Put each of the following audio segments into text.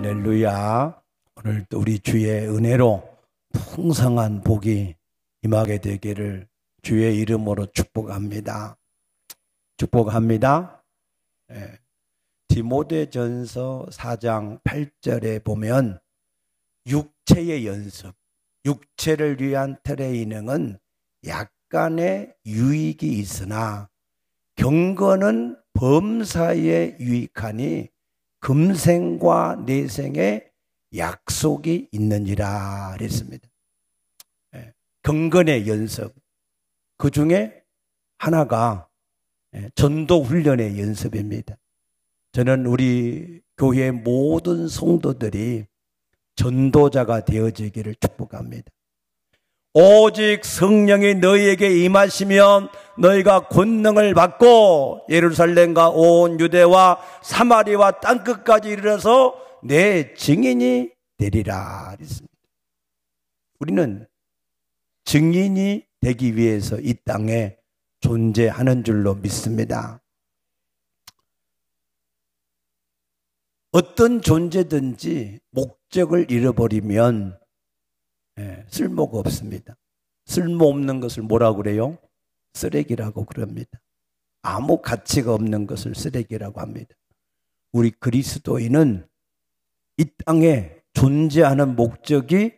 할렐루야. 오늘도 우리 주의 은혜로 풍성한 복이 임하게 되기를 주의 이름으로 축복합니다. 축복합니다. 디모데전서 4장 8절에 보면 육체의 연습, 육체를 위한 트레이닝은 약간의 유익이 있으나 경건은 범사에 유익하니 금생과 내생에 약속이 있느니라 그랬습니다. 경건의 연습, 그 중에 하나가 전도 훈련의 연습입니다. 저는 우리 교회 모든 성도들이 전도자가 되어지기를 축복합니다. 오직 성령이 너희에게 임하시면 너희가 권능을 받고 예루살렘과 온 유대와 사마리아와 땅끝까지 이르러서 내 증인이 되리라 그랬습니다. 우리는 증인이 되기 위해서 이 땅에 존재하는 줄로 믿습니다. 어떤 존재든지 목적을 잃어버리면 쓸모가 없습니다. 쓸모없는 것을 뭐라고 그래요? 쓰레기라고 그럽니다. 아무 가치가 없는 것을 쓰레기라고 합니다. 우리 그리스도인은 이 땅에 존재하는 목적이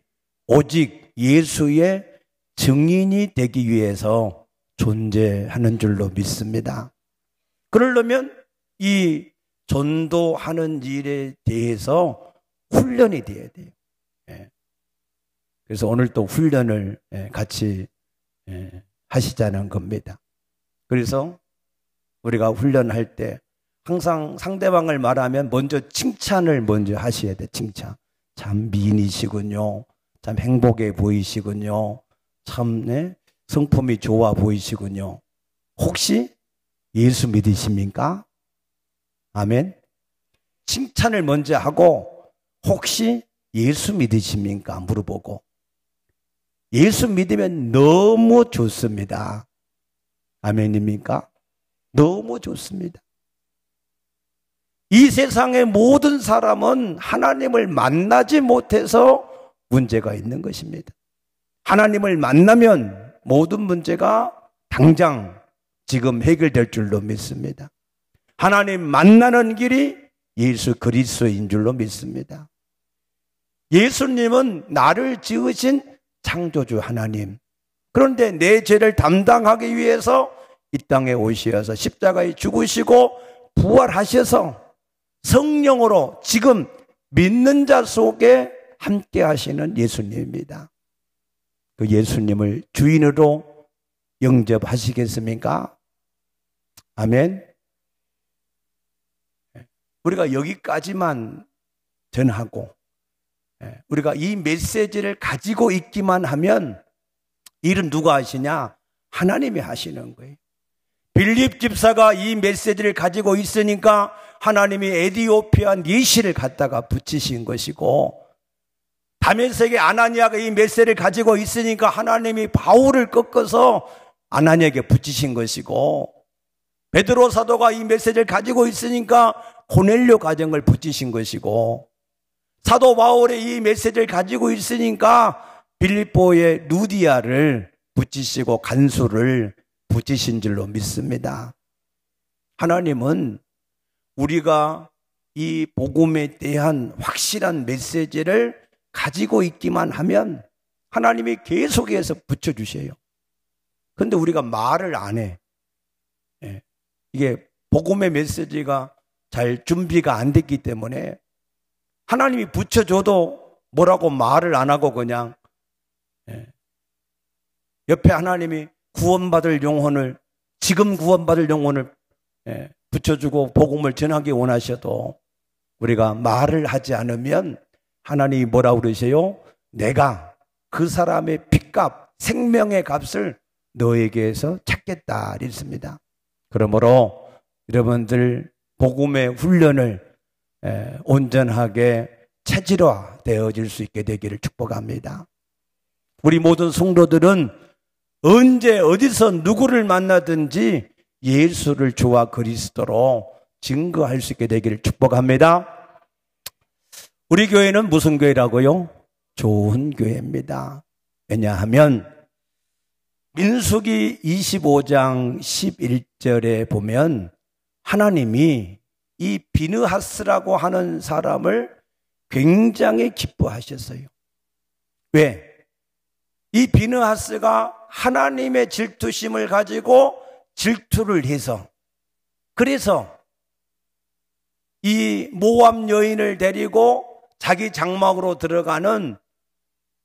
오직 예수의 증인이 되기 위해서 존재하는 줄로 믿습니다. 그러려면 이 전도하는 일에 대해서 훈련이 돼야 돼요. 그래서 오늘 또 훈련을 같이 하시자는 겁니다. 그래서 우리가 훈련할 때 항상 상대방을 말하면 먼저 칭찬을 먼저 하셔야 돼요. 칭찬. 참 미인이시군요. 참 행복해 보이시군요. 참 성품이 좋아 보이시군요. 혹시 예수 믿으십니까? 아멘. 칭찬을 먼저 하고 혹시 예수 믿으십니까? 물어보고. 예수 믿으면 너무 좋습니다. 아멘입니까? 너무 좋습니다. 이 세상의 모든 사람은 하나님을 만나지 못해서 문제가 있는 것입니다. 하나님을 만나면 모든 문제가 당장 지금 해결될 줄로 믿습니다. 하나님 만나는 길이 예수 그리스도인 줄로 믿습니다. 예수님은 나를 지으신 창조주 하나님. 그런데 내 죄를 담당하기 위해서 이 땅에 오셔서 십자가에 죽으시고 부활하셔서 성령으로 지금 믿는 자 속에 함께 하시는 예수님입니다. 그 예수님을 주인으로 영접하시겠습니까? 아멘. 우리가 여기까지만 전하고 우리가 이 메시지를 가지고 있기만 하면 일은 누가 하시냐? 하나님이 하시는 거예요. 빌립 집사가 이 메시지를 가지고 있으니까 하나님이 에디오피아 니시를 갖다가 붙이신 것이고, 다메섹의 아나니아가 이 메시지를 가지고 있으니까 하나님이 바울을 꺾어서 아나니아에게 붙이신 것이고, 베드로 사도가 이 메시지를 가지고 있으니까 고넬료 가정을 붙이신 것이고, 사도 바울의 이 메시지를 가지고 있으니까 빌립보의 루디아를 붙이시고 간수를 붙이신 줄로 믿습니다. 하나님은 우리가 이 복음에 대한 확실한 메시지를 가지고 있기만 하면 하나님이 계속해서 붙여주셔요. 그런데 우리가 말을 안 해. 이게 복음의 메시지가 잘 준비가 안 됐기 때문에 하나님이 붙여줘도 뭐라고 말을 안 하고 그냥 옆에 하나님이 구원받을 영혼을, 지금 구원받을 영혼을 붙여주고 복음을 전하기 원하셔도 우리가 말을 하지 않으면 하나님이 뭐라고 그러세요? 내가 그 사람의 핏값, 생명의 값을 너에게서 찾겠다 이랬습니다. 그러므로 여러분들 복음의 훈련을 온전하게 체질화되어질 수 있게 되기를 축복합니다. 우리 모든 성도들은 언제 어디서 누구를 만나든지 예수를 주와 그리스도로 증거할 수 있게 되기를 축복합니다. 우리 교회는 무슨 교회라고요? 좋은 교회입니다. 왜냐하면 민수기 25장 11절에 보면 하나님이 이 비느하스라고 하는 사람을 굉장히 기뻐하셨어요. 왜? 이 비느하스가 하나님의 질투심을 가지고 질투를 해서, 그래서 이 모압 여인을 데리고 자기 장막으로 들어가는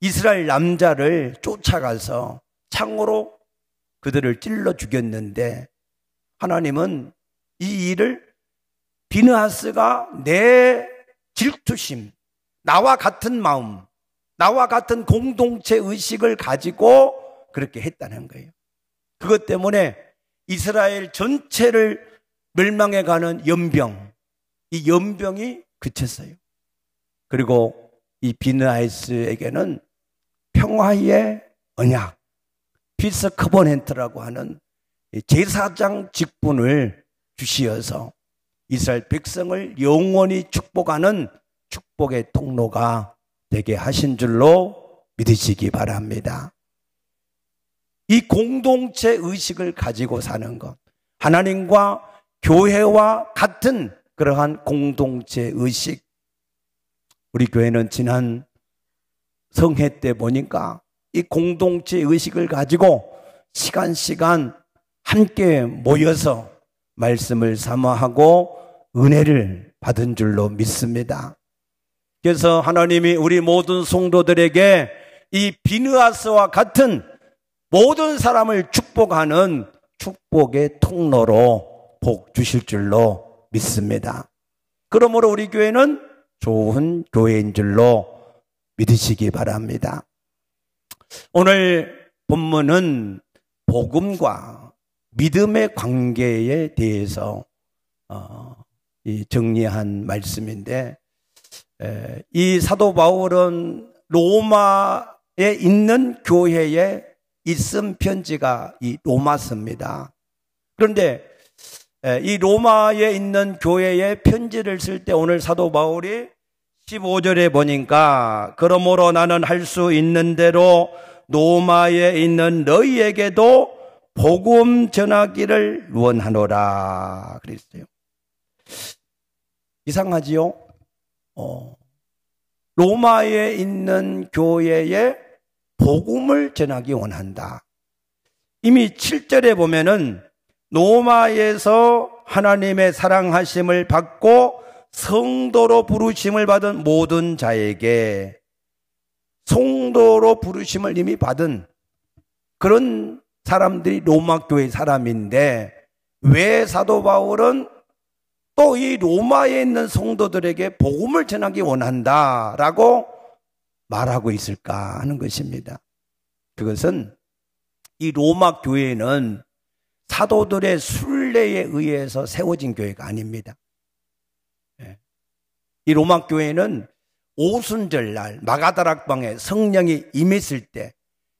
이스라엘 남자를 쫓아가서 창으로 그들을 찔러 죽였는데, 하나님은 이 일을 비느하스가 내 질투심, 나와 같은 마음, 나와 같은 공동체 의식을 가지고 그렇게 했다는 거예요. 그것 때문에 이스라엘 전체를 멸망해가는 연병, 이 연병이 그쳤어요. 그리고 이 비느하스에게는 평화의 언약, 피스 커버넨트라고 하는 제사장 직분을 주시어서 이스라엘 백성을 영원히 축복하는 축복의 통로가 되게 하신 줄로 믿으시기 바랍니다. 이 공동체 의식을 가지고 사는 것, 하나님과 교회와 같은 그러한 공동체 의식. 우리 교회는 지난 성회 때 보니까 이 공동체 의식을 가지고 시간 함께 모여서 말씀을 사모하고 은혜를 받은 줄로 믿습니다. 그래서 하나님이 우리 모든 성도들에게 이 비느하스와 같은 모든 사람을 축복하는 축복의 통로로 복 주실 줄로 믿습니다. 그러므로 우리 교회는 좋은 교회인 줄로 믿으시기 바랍니다. 오늘 본문은 복음과 믿음의 관계에 대해서 정리한 말씀인데, 이 사도 바울은 로마에 있는 교회에 있음 편지가 이 로마서입니다. 그런데 이 로마에 있는 교회에 편지를 쓸 때 오늘 사도 바울이 15절에 보니까 그러므로 나는 할 수 있는 대로 로마에 있는 너희에게도 복음 전하기를 원하노라 그랬어요. 이상하지요? 로마에 있는 교회에 복음을 전하기 원한다. 이미 7절에 보면은 로마에서 하나님의 사랑하심을 받고 성도로 부르심을 받은 모든 자에게, 성도로 부르심을 이미 받은 그런 사람들이 로마 교회 사람인데, 왜 사도 바울은 또 이 로마에 있는 성도들에게 복음을 전하기 원한다라고 말하고 있을까 하는 것입니다. 그것은 이 로마 교회는 사도들의 순례에 의해서 세워진 교회가 아닙니다. 이 로마 교회는 오순절날 마가다락방에 성령이 임했을 때,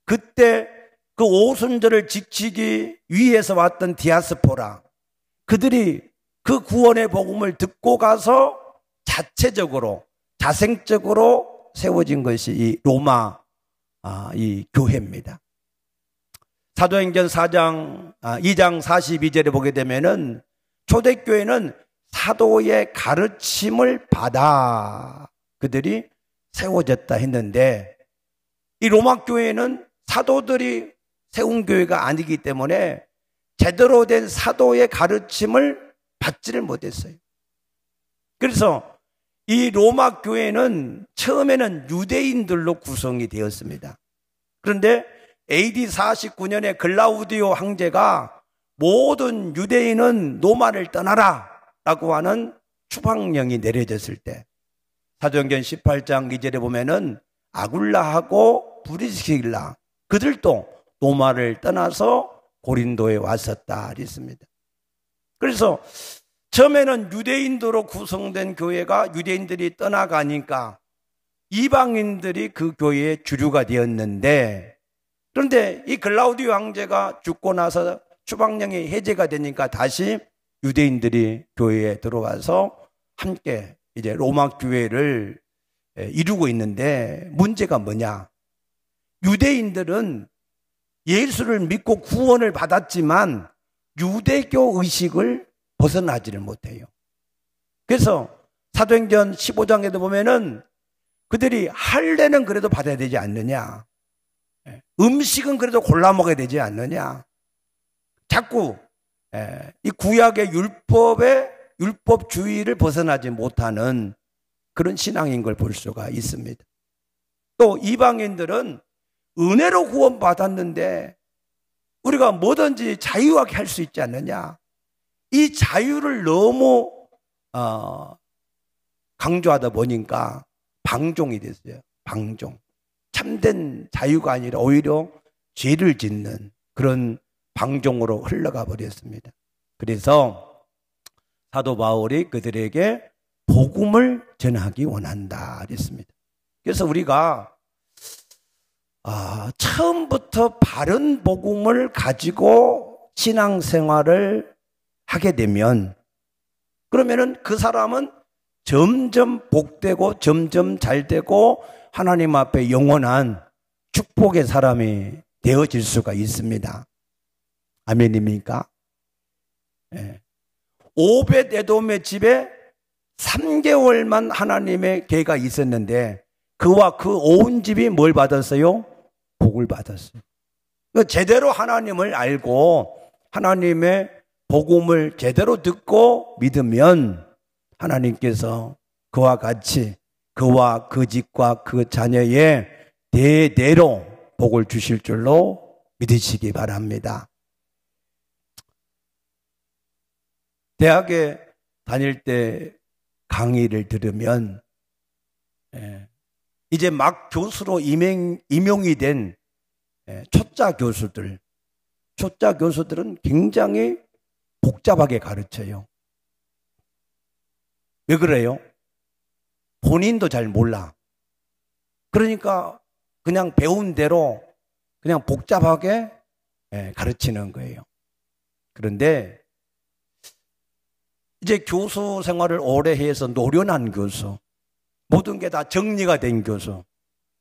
그때 그 오순절을 지키기 위해서 왔던 디아스포라, 그들이 그 구원의 복음을 듣고 가서 자체적으로 자생적으로 세워진 것이 이 로마 이 교회입니다. 사도행전 2장 42절에 보게 되면은 초대교회는 사도의 가르침을 받아 그들이 세워졌다 했는데, 이 로마 교회는 사도들이 세운 교회가 아니기 때문에 제대로 된 사도의 가르침을 받지를 못했어요. 그래서 이 로마 교회는 처음에는 유대인들로 구성이 되었습니다. 그런데 AD 49년에 글라우디오 황제가 모든 유대인은 로마를 떠나라 라고 하는 추방령이 내려졌을 때, 사도행전 18장 2절에 보면은 아굴라하고 브리스길라, 그들도 로마를 떠나서 고린도에 왔었다 그랬습니다. 그래서 처음에는 유대인도로 구성된 교회가 유대인들이 떠나가니까 이방인들이 그 교회의 주류가 되었는데, 그런데 이 글라우디오 황제가 죽고 나서 추방령이 해제가 되니까 다시 유대인들이 교회에 들어와서 함께 이제 로마 교회를 이루고 있는데 문제가 뭐냐? 유대인들은 예수를 믿고 구원을 받았지만 유대교 의식을 벗어나지를 못해요. 그래서 사도행전 15장에도 보면은 그들이 할례는 그래도 받아야 되지 않느냐? 음식은 그래도 골라 먹어야 되지 않느냐? 자꾸 이 구약의 율법주의를 벗어나지 못하는 그런 신앙인 걸 볼 수가 있습니다. 또 이방인들은 은혜로 구원받았는데 우리가 뭐든지 자유하게 할 수 있지 않느냐? 이 자유를 너무 강조하다 보니까 방종이 됐어요. 방종. 참된 자유가 아니라 오히려 죄를 짓는 그런 방종으로 흘러가 버렸습니다. 그래서 사도 바울이 그들에게 복음을 전하기 원한다 그랬습니다. 그래서 우리가 처음부터 바른 복음을 가지고 신앙생활을 하게 되면 그러면은 그 사람은 점점 복되고 점점 잘되고 하나님 앞에 영원한 축복의 사람이 되어질 수가 있습니다. 아멘입니까? 오벳 에돔의 집에 3개월만 하나님의 계가 있었는데 그와 그 온 집이 뭘 받았어요? 복을 받았어요. 제대로 하나님을 알고 하나님의 복음을 제대로 듣고 믿으면 하나님께서 그와 같이 그와 그 집과 그 자녀의 대대로 복을 주실 줄로 믿으시기 바랍니다. 대학에 다닐 때 강의를 들으면 이제 막 교수로 임용이 된 초짜 교수들은 굉장히 복잡하게 가르쳐요. 왜 그래요? 본인도 잘 몰라. 그러니까 그냥 배운 대로 그냥 복잡하게 가르치는 거예요. 그런데 이제 교수 생활을 오래 해서 노련한 교수, 모든 게 다 정리가 된 교수,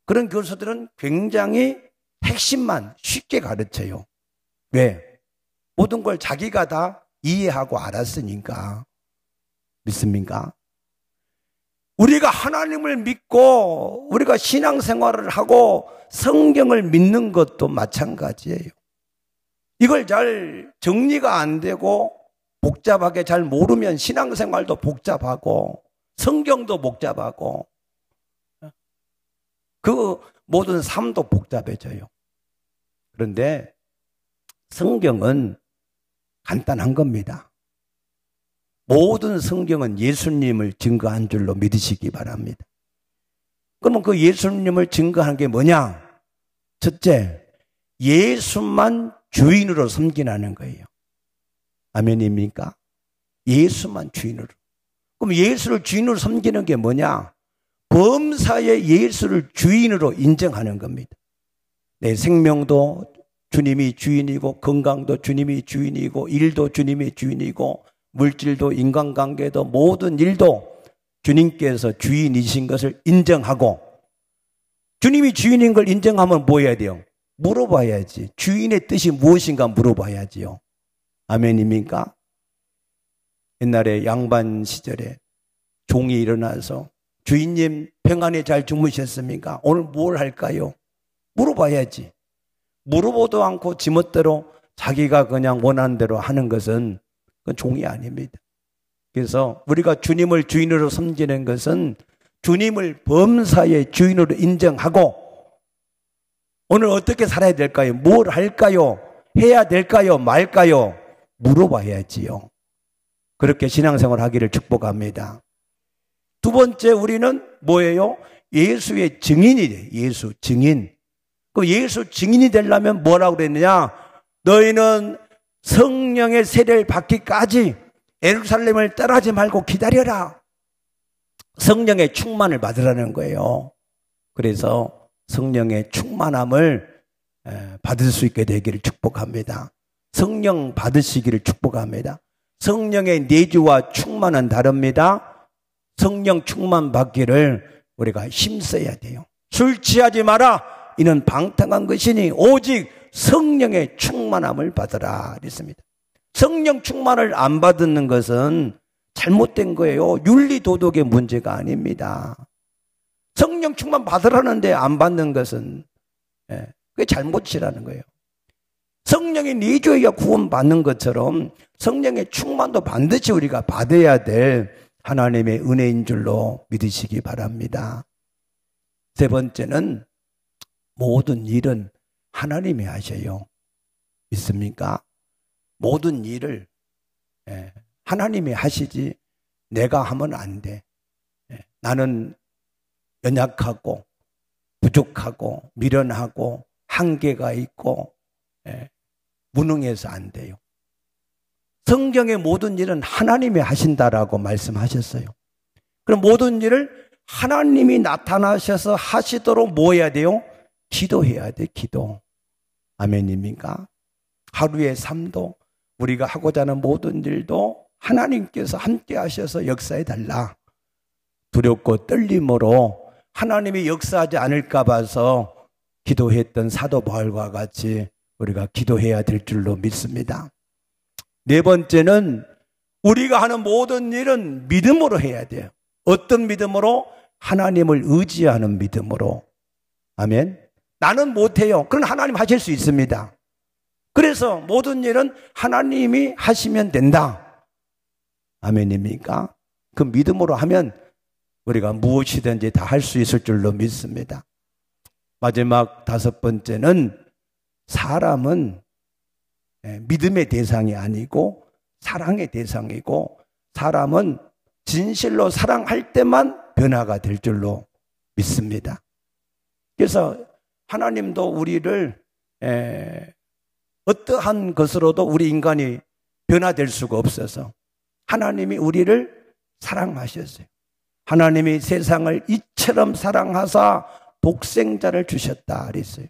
그런 교수들은 굉장히 핵심만 쉽게 가르쳐요. 왜? 모든 걸 자기가 다 이해하고 알았으니까. 믿습니까? 우리가 하나님을 믿고 우리가 신앙생활을 하고 성경을 믿는 것도 마찬가지예요. 이걸 잘 정리가 안 되고 복잡하게 잘 모르면 신앙생활도 복잡하고 성경도 복잡하고 그 모든 삶도 복잡해져요. 그런데 성경은 간단한 겁니다. 모든 성경은 예수님을 증거한 줄로 믿으시기 바랍니다. 그러면 그 예수님을 증거한 게 뭐냐? 첫째, 예수만 주인으로 섬기라는 거예요. 아멘입니까? 예수만 주인으로. 그럼 예수를 주인으로 섬기는 게 뭐냐? 범사에 예수를 주인으로 인정하는 겁니다. 내 생명도 주님이 주인이고 건강도 주님이 주인이고 일도 주님이 주인이고 물질도 인간관계도 모든 일도 주님께서 주인이신 것을 인정하고 주님이 주인인 걸 인정하면 뭐 해야 돼요? 물어봐야지. 주인의 뜻이 무엇인가 물어봐야지요. 아멘입니까? 옛날에 양반 시절에 종이 일어나서 주인님 평안히 잘 주무셨습니까? 오늘 뭘 할까요? 물어봐야지. 물어보도 않고 지멋대로 자기가 그냥 원하는 대로 하는 것은 그건 종이 아닙니다. 그래서 우리가 주님을 주인으로 섬기는 것은 주님을 범사의 주인으로 인정하고 오늘 어떻게 살아야 될까요? 뭘 할까요? 해야 될까요? 말까요? 물어봐야지요. 그렇게 신앙생활 하기를 축복합니다. 두 번째, 우리는 뭐예요? 예수의 증인이 돼. 예수 증인. 그 예수 증인이 되려면 뭐라고 그랬느냐? 너희는 성령의 세례를 받기까지 예루살렘을 떠나지 말고 기다려라. 성령의 충만을 받으라는 거예요. 그래서 성령의 충만함을 받을 수 있게 되기를 축복합니다. 성령 받으시기를 축복합니다. 성령의 내주와 충만은 다릅니다. 성령 충만 받기를 우리가 힘써야 돼요. 술 취하지 마라. 이는 방탕한 것이니 오직 성령의 충만함을 받으라 그랬습니다. 성령 충만을 안 받는 것은 잘못된 거예요. 윤리 도덕의 문제가 아닙니다. 성령 충만 받으라는데 안 받는 것은 그게 잘못이라는 거예요. 성령이 내주어야 구원받는 것처럼 성령의 충만도 반드시 우리가 받아야 될 하나님의 은혜인 줄로 믿으시기 바랍니다. 세 번째는 모든 일은 하나님이 하셔요. 믿습니까? 모든 일을 하나님이 하시지 내가 하면 안 돼. 나는 연약하고 부족하고 미련하고 한계가 있고 무능해서 안 돼요. 성경의 모든 일은 하나님이 하신다라고 말씀하셨어요. 그럼 모든 일을 하나님이 나타나셔서 하시도록 뭐 해야 돼요? 기도해야 돼. 기도. 아멘입니까? 하루의 삶도 우리가 하고자 하는 모든 일도 하나님께서 함께 하셔서 역사해 달라. 두렵고 떨림으로 하나님이 역사하지 않을까 봐서 기도했던 사도 바울과 같이 우리가 기도해야 될 줄로 믿습니다. 네 번째는 우리가 하는 모든 일은 믿음으로 해야 돼요. 어떤 믿음으로? 하나님을 의지하는 믿음으로. 아멘. 나는 못해요. 그럼 하나님 하실 수 있습니다. 그래서 모든 일은 하나님이 하시면 된다. 아멘입니까? 그 믿음으로 하면 우리가 무엇이든지 다 할 수 있을 줄로 믿습니다. 마지막 다섯 번째는 사람은 믿음의 대상이 아니고 사랑의 대상이고 사람은 진실로 사랑할 때만 변화가 될 줄로 믿습니다. 그래서 하나님도 우리를 어떠한 것으로도 우리 인간이 변화될 수가 없어서 하나님이 우리를 사랑하셨어요. 하나님이 세상을 이처럼 사랑하사 독생자를 주셨다 그랬어요.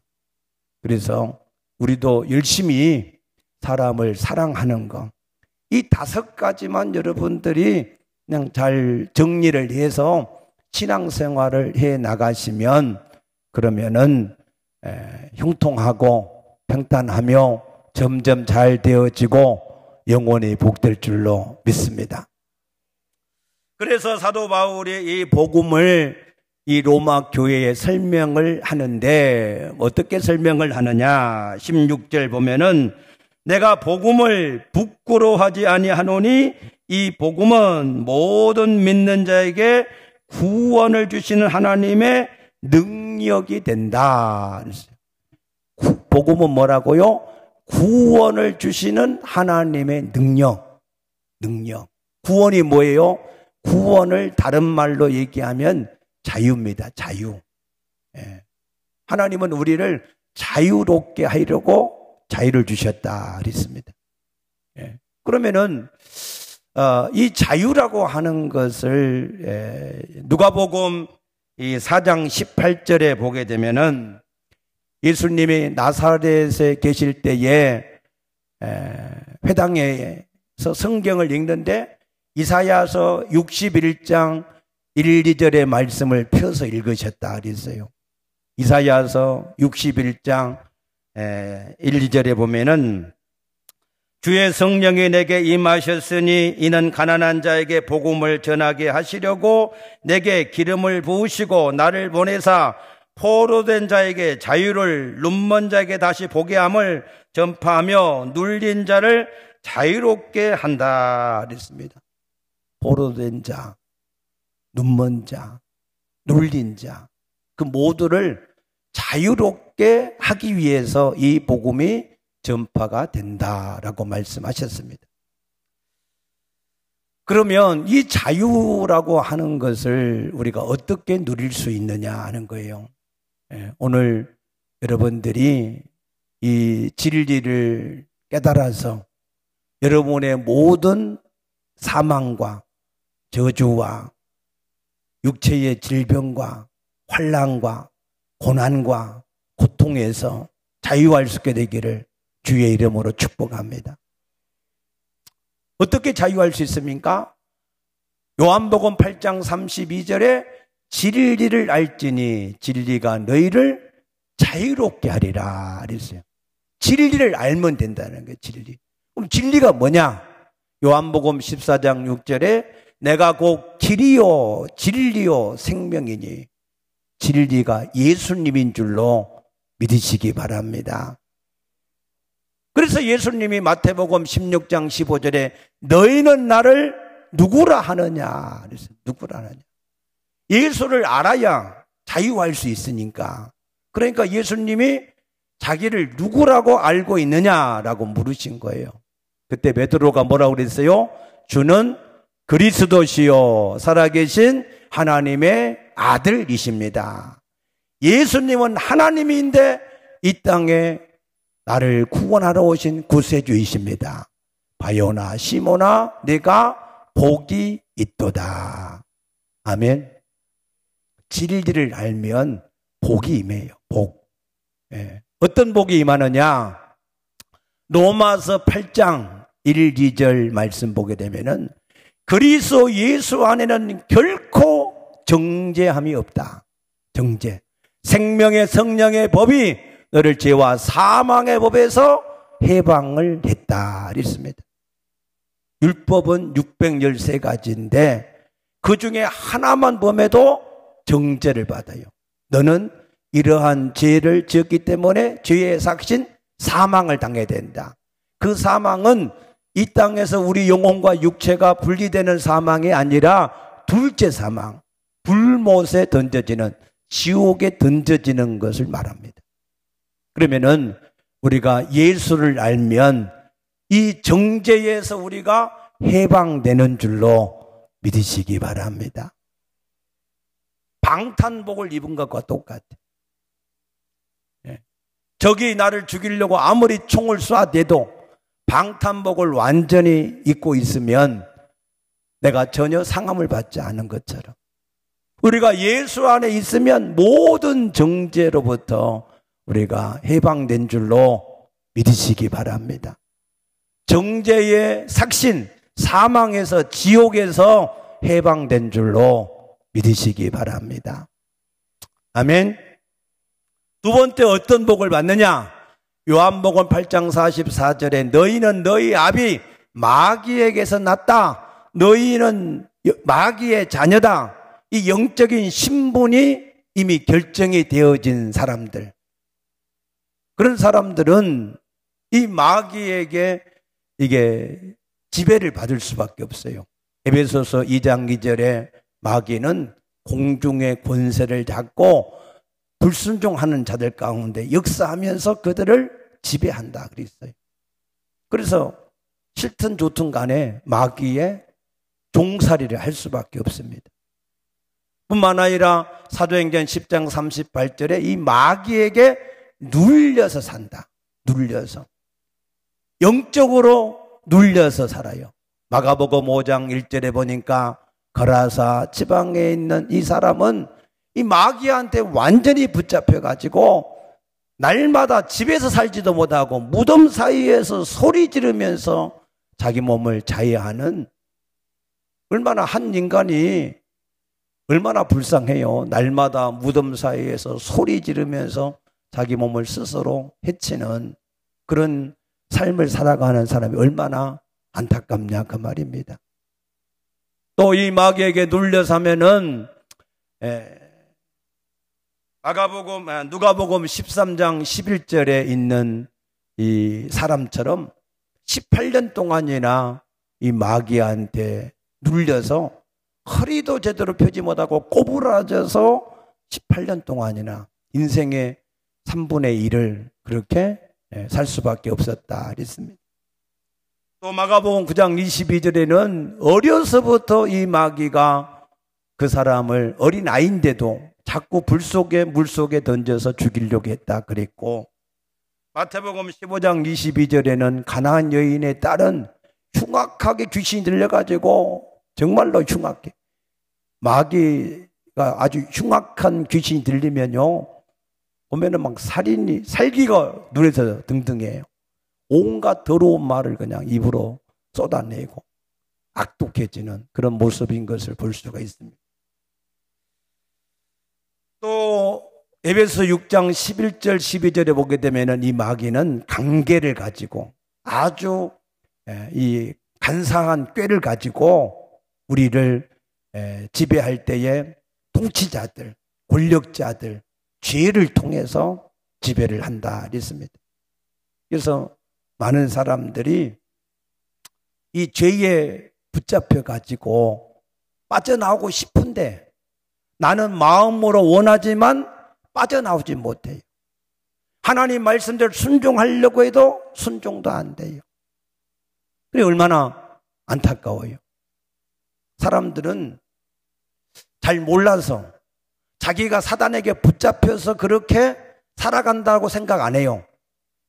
그래서 우리도 열심히 사람을 사랑하는 것, 이 다섯 가지만 여러분들이 그냥 잘 정리를 해서 신앙생활을 해 나가시면 그러면은 형통하고 평탄하며 점점 잘 되어지고 영원히 복될 줄로 믿습니다. 그래서 사도 바울이 이 복음을 이 로마 교회에 설명을 하는데 어떻게 설명을 하느냐? 16절 보면은 내가 복음을 부끄러워하지 아니하노니 이 복음은 모든 믿는 자에게 구원을 주시는 하나님의 능력이 된다. 복음은 뭐라고요? 구원을 주시는 하나님의 능력. 구원이 뭐예요? 구원을 다른 말로 얘기하면 자유입니다. 자유. 하나님은 우리를 자유롭게 하려고 자유를 주셨다 그랬습니다. 그러면은 이 자유라고 하는 것을 누가복음 이 4장 18절에 보게 되면은 예수님이 나사렛에 계실 때에 회당에서 성경을 읽는데 이사야서 61장 1, 2절의 말씀을 펴서 읽으셨다 그랬어요. 이사야서 61장 1, 2절에 보면은 주의 성령이 내게 임하셨으니 이는 가난한 자에게 복음을 전하게 하시려고 내게 기름을 부으시고 나를 보내사 포로된 자에게 자유를 눈먼 자에게 다시 보게 함을 전파하며 눌린 자를 자유롭게 한다 그랬습니다. 포로된 자, 눈먼 자, 눌린 자, 그 모두를 자유롭게 하기 위해서 이 복음이 전파가 된다라고 말씀하셨습니다. 그러면 이 자유라고 하는 것을 우리가 어떻게 누릴 수 있느냐 하는 거예요. 오늘 여러분들이 이 진리를 깨달아서 여러분의 모든 사망과 저주와 육체의 질병과 환난과 고난과 고통에서 자유할 수 있게 되기를 주의 이름으로 축복합니다. 어떻게 자유할 수 있습니까? 요한복음 8장 32절에 진리를 알지니 진리가 너희를 자유롭게 하리라 그랬어요. 진리를 알면 된다는 거예요. 진리. 그럼 진리가 뭐냐? 요한복음 14장 6절에 내가 곧 길이요 진리요 생명이니 진리가 예수님인 줄로 믿으시기 바랍니다. 그래서 예수님이 마태복음 16장 15절에 너희는 나를 누구라 하느냐 그래서 누구라 하느냐. 예수를 알아야 자유할 수 있으니까. 그러니까 예수님이 자기를 누구라고 알고 있느냐라고 물으신 거예요. 그때 베드로가 뭐라고 그랬어요? 주는 그리스도시요 살아계신 하나님의 아들이십니다. 예수님은 하나님인데 이 땅에 나를 구원하러 오신 구세주이십니다. 바요나 시모나 내가 복이 있도다. 아멘. 진리를 알면 복이 임해요. 복. 예. 어떤 복이 임하느냐? 로마서 8장 1, 2절 말씀 보게 되면은 그리스도 예수 안에는 결코 정죄함이 없다. 정죄. 생명의 성령의 법이 너를 죄와 사망의 법에서 해방을 했다. 그랬습니다. 율법은 613가지인데 그 중에 하나만 범해도 정죄를 받아요. 너는 이러한 죄를 지었기 때문에 죄의 삭신 사망을 당해야 된다. 그 사망은 이 땅에서 우리 영혼과 육체가 분리되는 사망이 아니라 둘째 사망, 불못에 던져지는 지옥에 던져지는 것을 말합니다. 그러면은 우리가 예수를 알면 이 정죄에서 우리가 해방되는 줄로 믿으시기 바랍니다. 방탄복을 입은 것과 똑같아요. 적이 나를 죽이려고 아무리 총을 쏴대도 방탄복을 완전히 입고 있으면 내가 전혀 상함을 받지 않은 것처럼 우리가 예수 안에 있으면 모든 정죄로부터 우리가 해방된 줄로 믿으시기 바랍니다. 정죄의 삭신, 사망에서 지옥에서 해방된 줄로 믿으시기 바랍니다. 아멘. 두 번째 어떤 복을 받느냐? 요한복음 8장 44절에 너희는 너희 아비 마귀에게서 났다. 너희는 마귀의 자녀다. 이 영적인 신분이 이미 결정이 되어진 사람들. 그런 사람들은 이 마귀에게 이게 지배를 받을 수밖에 없어요. 에베소서 2장 2절에 마귀는 공중의 권세를 잡고 불순종하는 자들 가운데 역사하면서 그들을 지배한다 그랬어요. 그래서 싫든 좋든 간에 마귀의 종살이를 할 수밖에 없습니다. 뿐만 아니라 사도행전 10장 38절에 이 마귀에게 눌려서 산다. 눌려서. 영적으로 눌려서 살아요. 마가복음 5장 1절에 보니까 거라사 지방에 있는 이 사람은 이 마귀한테 완전히 붙잡혀가지고 날마다 집에서 살지도 못하고 무덤 사이에서 소리 지르면서 자기 몸을 자해하는 얼마나 한 인간이 얼마나 불쌍해요. 날마다 무덤 사이에서 소리 지르면서 자기 몸을 스스로 해치는 그런 삶을 살아가는 사람이 얼마나 안타깝냐 그 말입니다. 또 이 마귀에게 눌려서 하면은 누가복음 13장 11절에 있는 이 사람처럼 18년 동안이나 이 마귀한테 눌려서 허리도 제대로 펴지 못하고 꼬부라져서 18년 동안이나 인생의 3분의 1을 그렇게 살 수밖에 없었다 그랬습니다. 또 마가복음 9장 22절에는 어려서부터 이 마귀가 그 사람을 어린 아이인데도 자꾸 불 속에 물 속에 던져서 죽이려고 했다 그랬고, 마태복음 15장 22절에는 가나안 여인의 딸은 흉악하게 귀신이 들려가지고 정말로 흉악해. 마귀가 아주 흉악한 귀신이 들리면요 보면은 막 살기가 눈에서 등등해요. 온갖 더러운 말을 그냥 입으로 쏟아내고 악독해지는 그런 모습인 것을 볼 수가 있습니다. 또 에베소 6장 11절 12절에 보게 되면은 이 마귀는 관계를 가지고 아주 이 간사한 꾀를 가지고 우리를 지배할 때에 통치자들, 권력자들, 죄를 통해서 지배를 한다 그랬습니다. 그래서 많은 사람들이 이 죄에 붙잡혀 가지고 빠져나오고 싶은데 나는 마음으로 원하지만 빠져나오지 못해요. 하나님 말씀대로 순종하려고 해도 순종도 안 돼요. 그게 얼마나 안타까워요. 사람들은 잘 몰라서 자기가 사단에게 붙잡혀서 그렇게 살아간다고 생각 안 해요.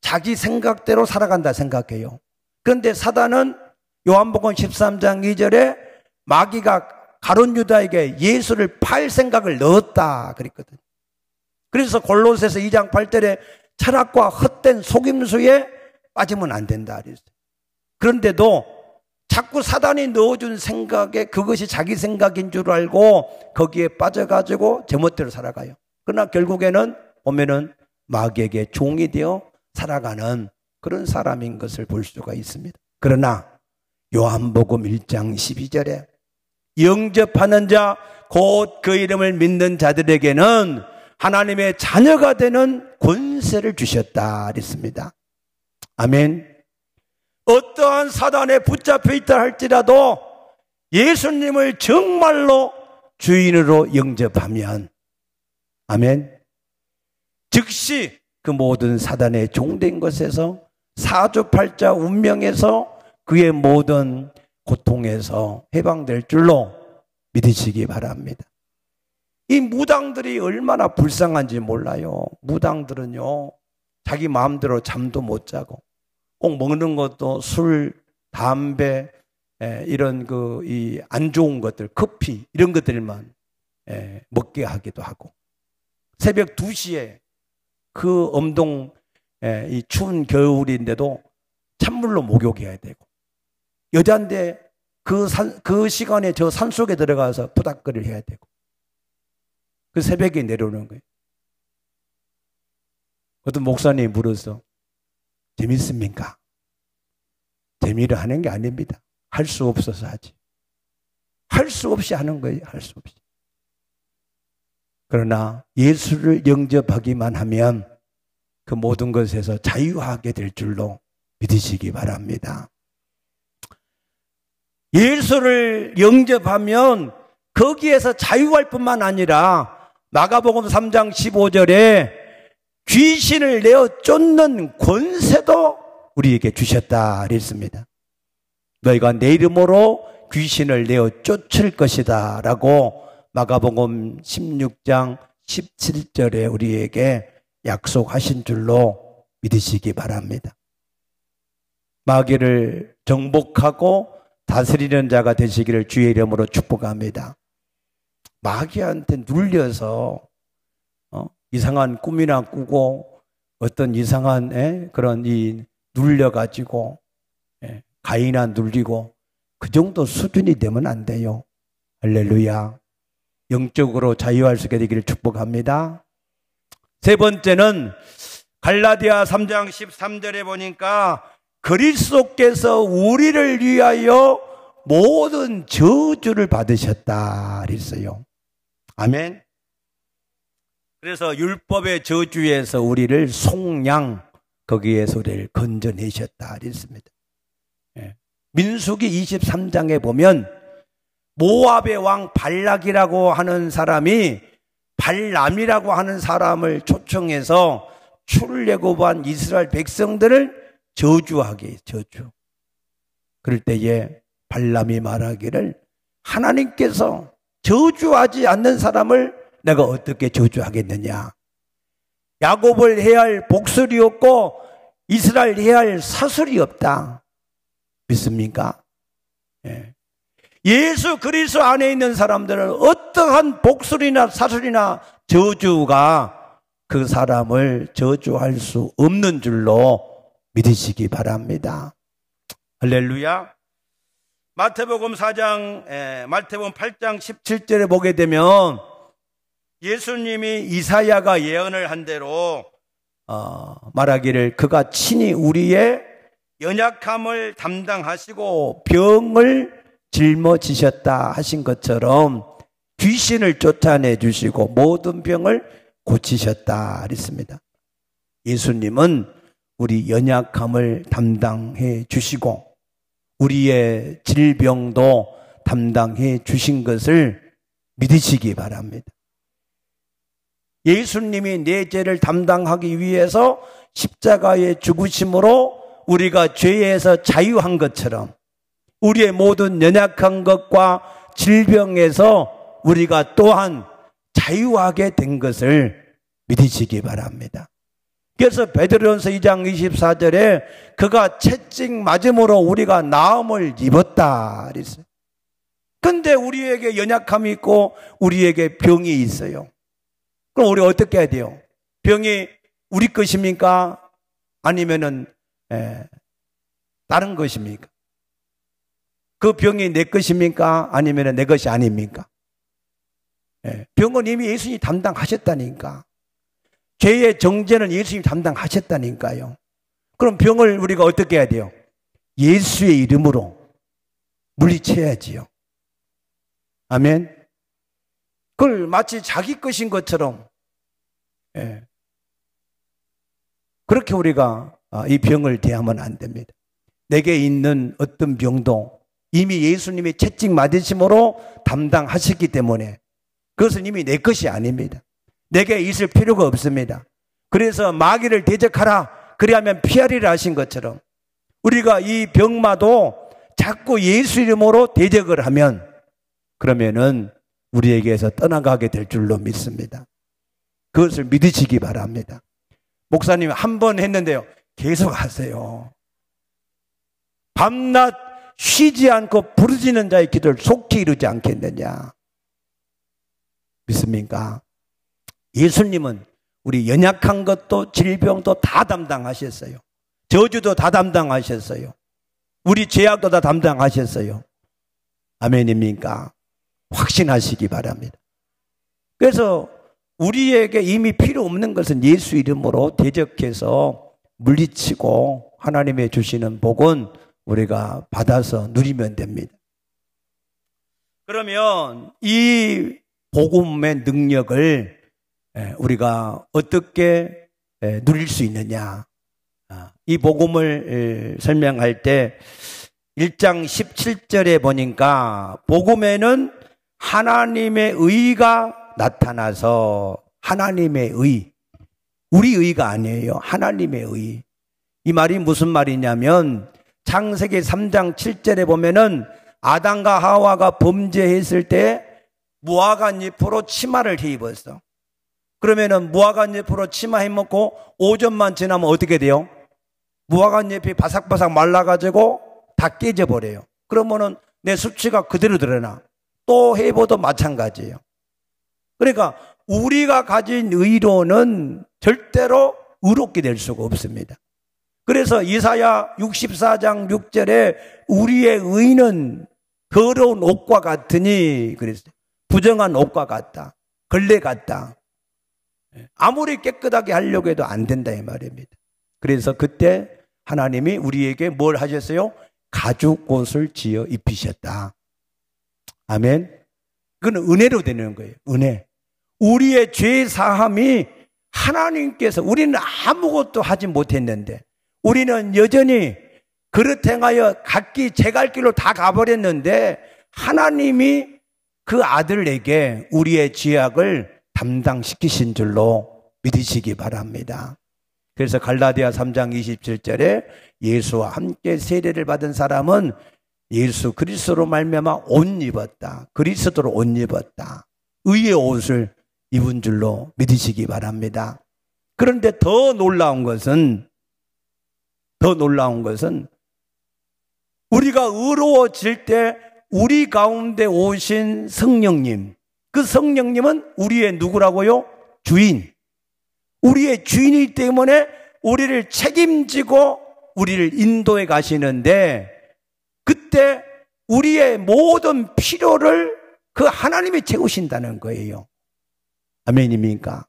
자기 생각대로 살아간다 생각해요. 그런데 사단은 요한복음 13장 2절에 마귀가 가룟 유다에게 예수를 팔 생각을 넣었다 그랬거든요. 그래서 골로새서 2장 8절에 철학과 헛된 속임수에 빠지면 안 된다 그랬어요. 그런데도 자꾸 사단이 넣어준 생각에 그것이 자기 생각인 줄 알고 거기에 빠져가지고 제멋대로 살아가요. 그러나 결국에는 보면은 마귀에게 종이 되어 살아가는 그런 사람인 것을 볼 수가 있습니다. 그러나 요한복음 1장 12절에 영접하는 자 곧 그 이름을 믿는 자들에게는 하나님의 자녀가 되는 권세를 주셨다 그랬습니다. 아멘. 어떠한 사단에 붙잡혀 있다 할지라도 예수님을 정말로 주인으로 영접하면 아멘. 즉시 그 모든 사단의 종된 것에서 사주팔자 운명에서 그의 모든 고통에서 해방될 줄로 믿으시기 바랍니다. 이 무당들이 얼마나 불쌍한지 몰라요. 무당들은요 자기 마음대로 잠도 못 자고 꼭 먹는 것도 술, 담배, 이런 이 안 좋은 것들, 커피 이런 것들만 먹게 하기도 하고 새벽 2시에 그 엄동 이 추운 겨울인데도 찬물로 목욕해야 되고 여자인데 그 시간에 저 산속에 들어가서 부닥거리를 해야 되고 그 새벽에 내려오는 거예요. 어떤 목사님이 물어서 재밌습니까? 재미를 하는 게 아닙니다. 할 수 없어서 하지. 할 수 없이 하는 거예요. 할 수 없이. 그러나 예수를 영접하기만 하면 그 모든 것에서 자유하게 될 줄로 믿으시기 바랍니다. 예수를 영접하면 거기에서 자유할 뿐만 아니라 마가복음 3장 15절에 귀신을 내어 쫓는 권세도 우리에게 주셨다 그랬습니다. 너희가 내 이름으로 귀신을 내어 쫓을 것이다 라고 마가복음 16장 17절에 우리에게 약속하신 줄로 믿으시기 바랍니다. 마귀를 정복하고 다스리는 자가 되시기를 주의 이름으로 축복합니다. 마귀한테 눌려서 이상한 꿈이나 꾸고 어떤 이상한 그런 눌려가지고 가이나 눌리고 그 정도 수준이 되면 안 돼요. 할렐루야. 영적으로 자유할 수 있게 되기를 축복합니다. 세 번째는 갈라디아 3장 13절에 보니까 그리스도께서 우리를 위하여 모든 저주를 받으셨다 그랬어요. 아멘. 그래서 율법의 저주에서 우리를 속량 거기에서 우리를 건져내셨다 그랬습니다. 민수기 23장에 보면 모압의 왕 발락이라고 하는 사람이 발람이라고 하는 사람을 초청해서 출애굽한 이스라엘 백성들을 저주하게 해요. 저주. 그럴 때에 발람이 말하기를 하나님께서 저주하지 않는 사람을 내가 어떻게 저주하겠느냐. 야곱을 해야 할 복술이 없고 이스라엘 해야 할 사슬이 없다. 믿습니까? 예수 그리스도 안에 있는 사람들은 어떠한 복술이나 사슬이나 저주가 그 사람을 저주할 수 없는 줄로 믿으시기 바랍니다. 할렐루야. 마태복음 8장 17절에 보게 되면 예수님이 이사야가 예언을 한 대로 말하기를 그가 친히 우리의 연약함을 담당하시고 병을 짊어지셨다 하신 것처럼 귀신을 쫓아내 주시고 모든 병을 고치셨다 그랬습니다. 예수님은 우리 연약함을 담당해 주시고 우리의 질병도 담당해 주신 것을 믿으시기 바랍니다. 예수님이 내 죄를 담당하기 위해서 십자가에 죽으심으로 우리가 죄에서 자유한 것처럼 우리의 모든 연약한 것과 질병에서 우리가 또한 자유하게 된 것을 믿으시기 바랍니다. 그래서 베드로전서 2장 24절에 그가 채찍 맞음으로 우리가 나음을 입었다 그랬어요. 근데 우리에게 연약함이 있고 우리에게 병이 있어요. 그럼 우리 어떻게 해야 돼요? 병이 우리 것입니까? 아니면은 다른 것입니까? 그 병이 내 것입니까? 아니면은 내 것이 아닙니까? 병은 이미 예수님이 담당하셨다니까. 죄의 정죄는 예수님이 담당하셨다니까요. 그럼 병을 우리가 어떻게 해야 돼요? 예수의 이름으로 물리쳐야지요. 아멘. 그걸 마치 자기 것인 것처럼 그렇게 우리가 이 병을 대하면 안 됩니다. 내게 있는 어떤 병도 이미 예수님이 채찍 맞으심으로 담당하셨기 때문에 그것은 이미 내 것이 아닙니다. 내게 있을 필요가 없습니다. 그래서 마귀를 대적하라 그리하면 피하리라 하신 것처럼 우리가 이 병마도 자꾸 예수 이름으로 대적을 하면 그러면은 우리에게서 떠나가게 될 줄로 믿습니다. 그것을 믿으시기 바랍니다. 목사님 한 번 했는데요. 계속 하세요. 밤낮 쉬지 않고 부르짖는 자의 기도를 속히 이루지 않겠느냐. 믿습니까? 예수님은 우리 연약한 것도 질병도 다 담당하셨어요. 저주도 다 담당하셨어요. 우리 죄악도 다 담당하셨어요. 아멘입니까? 확신하시기 바랍니다. 그래서 우리에게 이미 필요 없는 것은 예수 이름으로 대적해서 물리치고 하나님의 주시는 복은 우리가 받아서 누리면 됩니다. 그러면 이 복음의 능력을 우리가 어떻게 누릴 수 있느냐? 이 복음을 설명할 때 1장 17절에 보니까 복음에는 하나님의 의가 나타나서 하나님의 의, 우리 의가 아니에요. 하나님의 의. 이 말이 무슨 말이냐면 창세기 3장 7절에 보면은 아담과 하와가 범죄했을 때 무화과 잎으로 치마를 입었어. 그러면은 무화과 잎으로 치마 해먹고 5점만 지나면 어떻게 돼요? 무화과 잎이 바삭바삭 말라가지고 다 깨져버려요. 그러면은 내 수치가 그대로 드러나. 또 해보도 마찬가지예요. 그러니까 우리가 가진 의로는 절대로 의롭게 될 수가 없습니다. 그래서 이사야 64장 6절에 우리의 의는 더러운 옷과 같으니 그랬어요. 부정한 옷과 같다. 걸레 같다. 아무리 깨끗하게 하려고 해도 안 된다 이 말입니다. 그래서 그때 하나님이 우리에게 뭘 하셨어요? 가죽 옷을 지어 입히셨다. 아멘. 그건 은혜로 되는 거예요. 은혜. 우리의 죄 사함이 하나님께서 우리는 아무것도 하지 못했는데 우리는 여전히 그릇 행하여 각기 제 갈 길로 다 가버렸는데 하나님이 그 아들에게 우리의 죄악을 담당시키신 줄로 믿으시기 바랍니다. 그래서 갈라디아 3장 27절에 예수와 함께 세례를 받은 사람은 예수 그리스도로 말미암아 옷 입었다. 그리스도로 옷 입었다. 의의 옷을 입은 줄로 믿으시기 바랍니다. 그런데 더 놀라운 것은 우리가 의로워질 때 우리 가운데 오신 성령님, 그 성령님은 우리의 누구라고요? 주인. 우리의 주인이기 때문에 우리를 책임지고 우리를 인도해 가시는데 그때 우리의 모든 필요를 그 하나님이 채우신다는 거예요. 아멘입니까?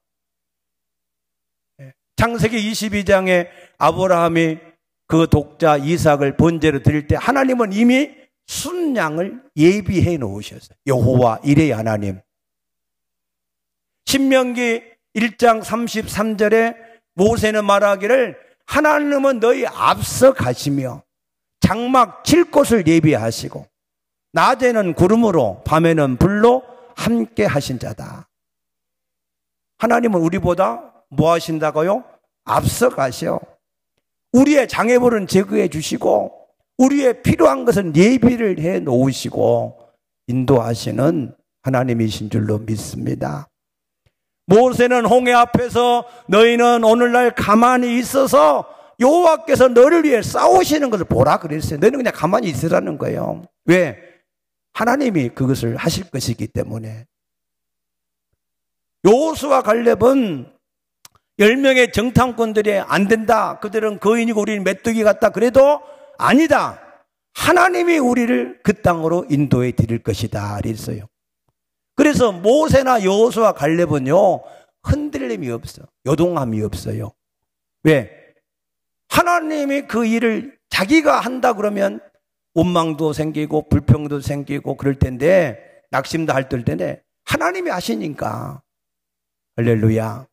창세기 22장에 아브라함이 그 독자 이삭을 번제로 드릴 때 하나님은 이미 순양을 예비해 놓으셨어요. 여호와 이레의 하나님. 신명기 1장 33절에 모세는 말하기를 하나님은 너희 앞서 가시며 장막 칠 곳을 예비하시고 낮에는 구름으로 밤에는 불로 함께 하신 자다. 하나님은 우리보다 뭐 하신다고요? 앞서 가셔. 우리의 장애물은 제거해 주시고 우리의 필요한 것은 예비를 해 놓으시고 인도하시는 하나님이신 줄로 믿습니다. 모세는 홍해 앞에서 너희는 오늘날 가만히 있어서 여호와께서 너를 위해 싸우시는 것을 보라 그랬어요. 너희는 그냥 가만히 있으라는 거예요. 왜? 하나님이 그것을 하실 것이기 때문에. 여호수아 갈렙은 10명의 정탐꾼들이 안 된다. 그들은 거인이고 우리는 메뚜기 같다. 그래도 아니다. 하나님이 우리를 그 땅으로 인도해 드릴 것이다. 그랬어요. 그래서 모세나 여호수아 갈렙은요, 흔들림이 없어. 요동함이 없어요. 왜? 하나님이 그 일을 자기가 한다 그러면 원망도 생기고 불평도 생기고 그럴 텐데, 낙심도 할 텐데 하나님이 하시니까. 할렐루야.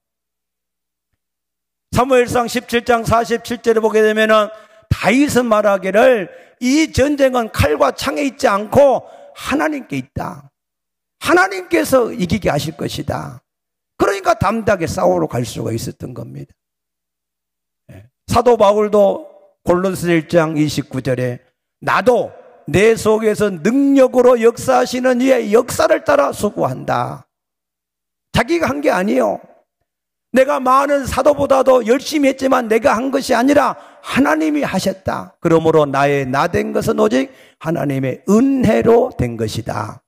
사무엘상 17장 47절에 보게 되면은 다윗은 말하기를 이 전쟁은 칼과 창에 있지 않고 하나님께 있다. 하나님께서 이기게 하실 것이다. 그러니까 담대하게 싸우러 갈 수가 있었던 겁니다. 사도 바울도 골로새 1장 29절에 나도 내 속에서 능력으로 역사하시는 이의 역사를 따라 수고한다. 자기가 한 게 아니에요. 내가 많은 사도보다도 열심히 했지만 내가 한 것이 아니라 하나님이 하셨다. 그러므로 나의 나 된 것은 오직 하나님의 은혜로 된 것이다.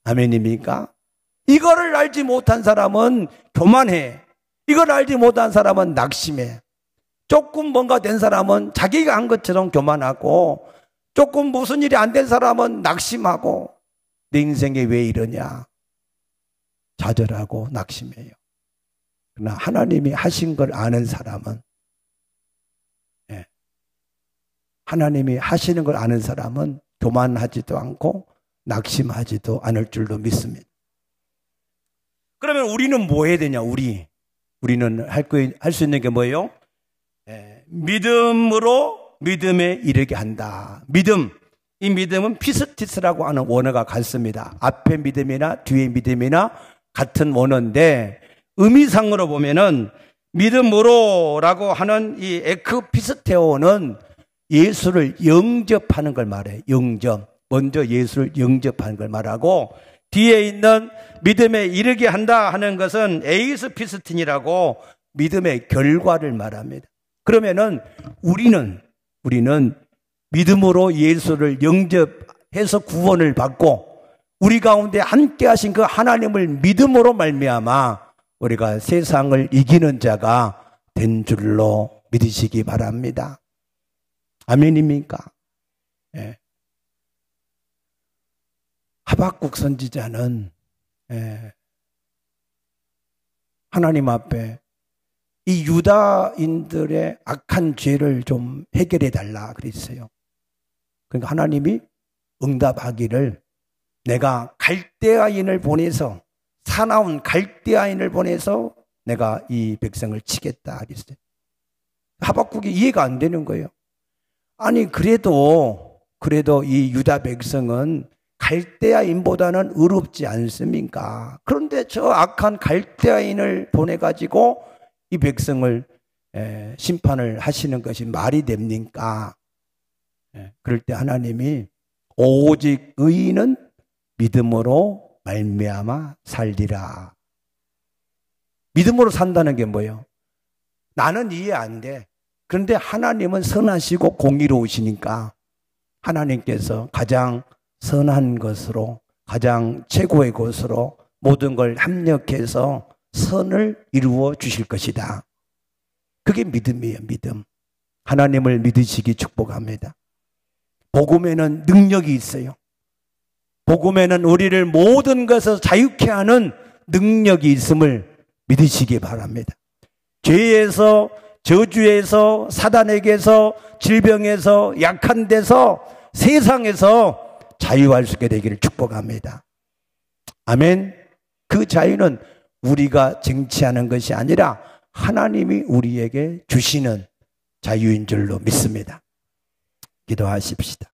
아멘입니까? 이거를 알지 못한 사람은 교만해. 이걸 알지 못한 사람은 낙심해. 조금 뭔가 된 사람은 자기가 한 것처럼 교만하고, 조금 무슨 일이 안 된 사람은 낙심하고, 내 인생에 왜 이러냐 좌절하고 낙심해요. 그러나 하나님이 하신 걸 아는 사람은, 하나님이 하시는 걸 아는 사람은 교만하지도 않고 낙심하지도 않을 줄로 믿습니다. 그러면 우리는 뭐 해야 되냐? 우리는 할 수 있는 게 뭐예요? 믿음으로 믿음에 이르게 한다. 믿음. 이 믿음은 피스티스라고 하는 원어가 같습니다. 앞에 믿음이나 뒤에 믿음이나 같은 원어인데, 의미상으로 보면은 믿음으로라고 하는 이 에크피스테오는 예수를 영접하는 걸 말해요. 영접. 먼저 예수를 영접하는 걸 말하고, 뒤에 있는 믿음에 이르게 한다 하는 것은 에이스 피스틴이라고 믿음의 결과를 말합니다. 그러면은 우리는 믿음으로 예수를 영접해서 구원을 받고 우리 가운데 함께 하신 그 하나님을 믿음으로 말미암아 우리가 세상을 이기는 자가 된 줄로 믿으시기 바랍니다. 아멘입니까? 예. 하박국 선지자는 하나님 앞에 이 유다인들의 악한 죄를 좀 해결해 달라 그랬어요. 그러니까 하나님이 응답하기를 내가 갈대아인을 보내서, 사나운 갈대아인을 보내서 내가 이 백성을 치겠다 그랬어요. 하박국이 이해가 안 되는 거예요. 아니 그래도 이 유다 백성은 갈대아인보다는 의롭지 않습니까? 그런데 저 악한 갈대아인을 보내가지고 이 백성을 심판을 하시는 것이 말이 됩니까? 그럴 때 하나님이 오직 의인은 믿음으로 말미암아 살리라. 믿음으로 산다는 게 뭐예요? 나는 이해 안 돼. 그런데 하나님은 선하시고 공의로우시니까 하나님께서 가장 선한 것으로, 가장 최고의 것으로 모든 걸 합력해서 선을 이루어 주실 것이다. 그게 믿음이에요. 믿음. 하나님을 믿으시기 축복합니다. 복음에는 능력이 있어요. 복음에는 우리를 모든 것을 자유케 하는 능력이 있음을 믿으시기 바랍니다. 죄에서, 저주에서, 사단에게서, 질병에서, 약한 데서, 세상에서 자유할 수 있게 되기를 축복합니다. 아멘. 그 자유는 우리가 쟁취하는 것이 아니라 하나님이 우리에게 주시는 자유인 줄로 믿습니다. 기도하십시다.